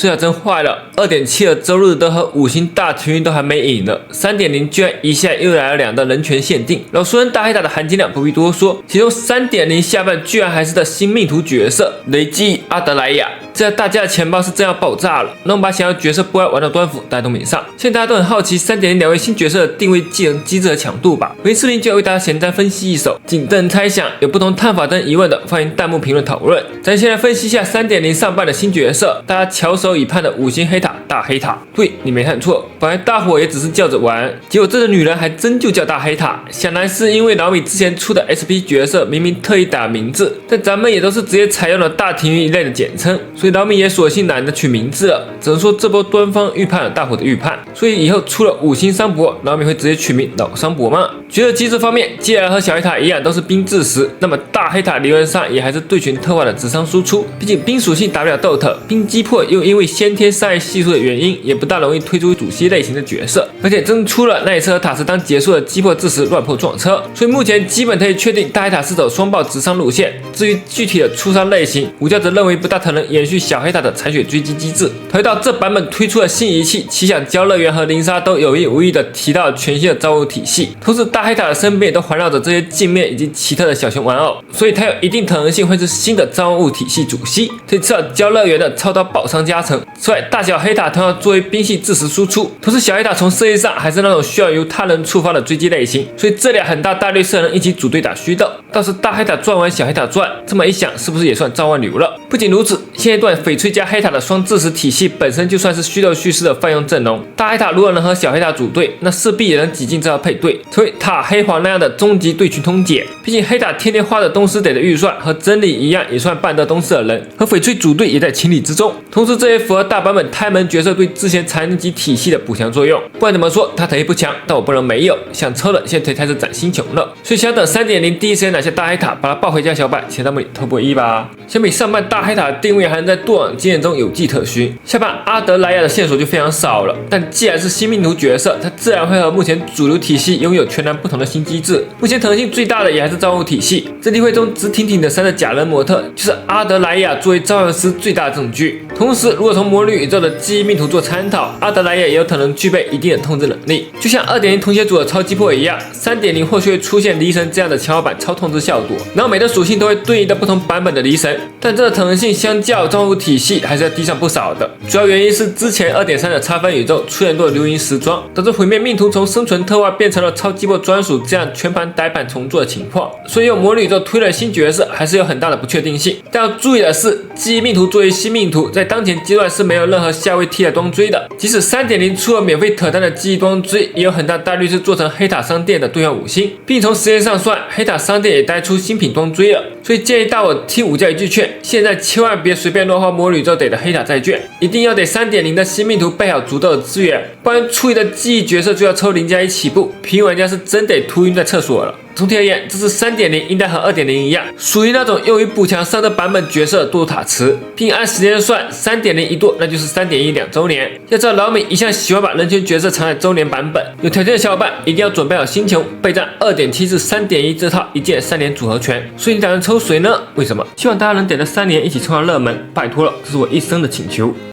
这下真坏了。2.7的周日都和5星大停运都还没赢呢，3.0居然一下又来了2的人权限定。老熟人大黑塔的含金量不必多说，其中3.0下半居然还是的新命图角色雷基阿德莱亚。这下大家的钱包是真要爆炸了，那我们把想要角色不爱玩到端服大家都免上。现在大家都很好奇3.0两位新角色的定位、技能、机制和强度吧？维斯林就要为大家简单分析一手，仅等猜想。有不同看法等疑问的，欢迎弹幕评论讨论。咱先来分析一下3.0上半的新角色，大家翘首以盼的5星黑塔大黑塔。对，你没看错，本来大伙也只是叫着玩，结果这个女人还真就叫大黑塔。想来是因为老米之前出的 SP 角色明明特意打名字，但咱们也都是直接采用了大停运一类的简称，所以老米也索性懒得取名字了。只能说这波端方预判了大伙的预判，所以以后出了5星桑博，老米会直接取名老桑博吗？角色机制方面，既然和小黑塔一样都是冰制时，那么大黑塔理论上也还是对群特化的直伤输出，毕竟冰属性打不了豆特，冰击破又因为先天伤害系数的原因，也不大容易推出主 C 类型的角色，而且真出了那也是和塔斯当结束了击破致时乱破撞车，所以目前基本可以确定大黑塔是走双爆直伤路线。至于具体的出伤类型，武教则认为不大可能延续小黑塔的残血追击机制。考虑到这版本推出的新仪器奇想交乐园和灵莎都有意无意的提到全新的造物体系，同时大黑塔的身边也都环绕着这些镜面以及奇特的小熊玩偶，所以它有一定可能性会是新的造物体系主 C， 可以吃到交乐园的超刀爆伤加成。此外，大小黑塔同样作为兵系致时输出，同时小黑塔从设计上还是那种需要由他人触发的追击类型，所以这俩很大大率是能一起组队打虚斗。倒是大黑塔转完小黑塔转，这么一想，是不是也算召唤流了？不仅如此，现阶段翡翠加黑塔的双致时体系本身就算是虚斗叙事的泛用阵容，大黑塔如果能和小黑塔组队，那势必也能挤进这套配对，成为塔黑黄那样的终极对群通解。毕竟黑塔天天花着东斯得的预算，和真理一样也算半得东斯的人，和翡翠组队也在情理之中。同时这也符合大版本胎门角色对之前残疾体系的补强作用。不管怎么说，他腿不强，但我不能没有，想抽的现在腿开始崭新穷了，所以想等3.0第一时间拿下大黑塔，把它抱回家小板，请弹幕里投波1吧。相比上半大黑塔的定位还能在过往经验中有迹可循，下半阿德莱亚的线索就非常少了。但既然是新命图角色，它自然会和目前主流体系拥有全然不同的新机制。目前可能性最大的也还是造物体系，这例会中直挺挺的3的假人模特，就是阿德莱亚作为召唤师最大的证据。同时，如果从魔女宇宙的记忆命图做参考，阿德莱亚也有可能具备一定的控制能力，就像2.0同血组的超击破一样，3.0或许会出现离神这样的强化版超控制效果，然后每个属性都会对应的不同版本的离神，但这个可能性相较造物体系还是要低上不少的。主要原因是之前2.3的差分宇宙出现过流萤时装，导致毁灭命图从生存特化变成了超击破专属这样全盘改版重做的情况，所以用魔女宇宙推了新角色还是有很大的不确定性。但要注意的是，记忆命图作为新命图，在当前阶段是没有任何下位替代装追的，即使3.0出了免费可单的记忆装追，也有很大大率是做成黑塔商店的兑换5星，并从时间上算，黑塔商店也带出新品装追了。所以建议大伙听武教一句劝，现在千万别随便乱花魔女宇宙得的黑塔债券，一定要得3.0的新命图备好足够的资源，不然出一的记忆角色就要抽0+1起步，平玩家是真得秃晕在厕所了。总体而言，这次3.0应该和2.0一样，属于那种用于补强上的版本角色的多塔池，并按时间算，3.0一剁那就是3.1 2周年。要知道老米一向喜欢把人权角色藏在周年版本，有条件的小伙伴一定要准备好心情备战2.7至3.1这套一键3连组合拳。所以你打算抽谁呢？为什么？希望大家能点着3连一起冲上热门，拜托了，这是我一生的请求。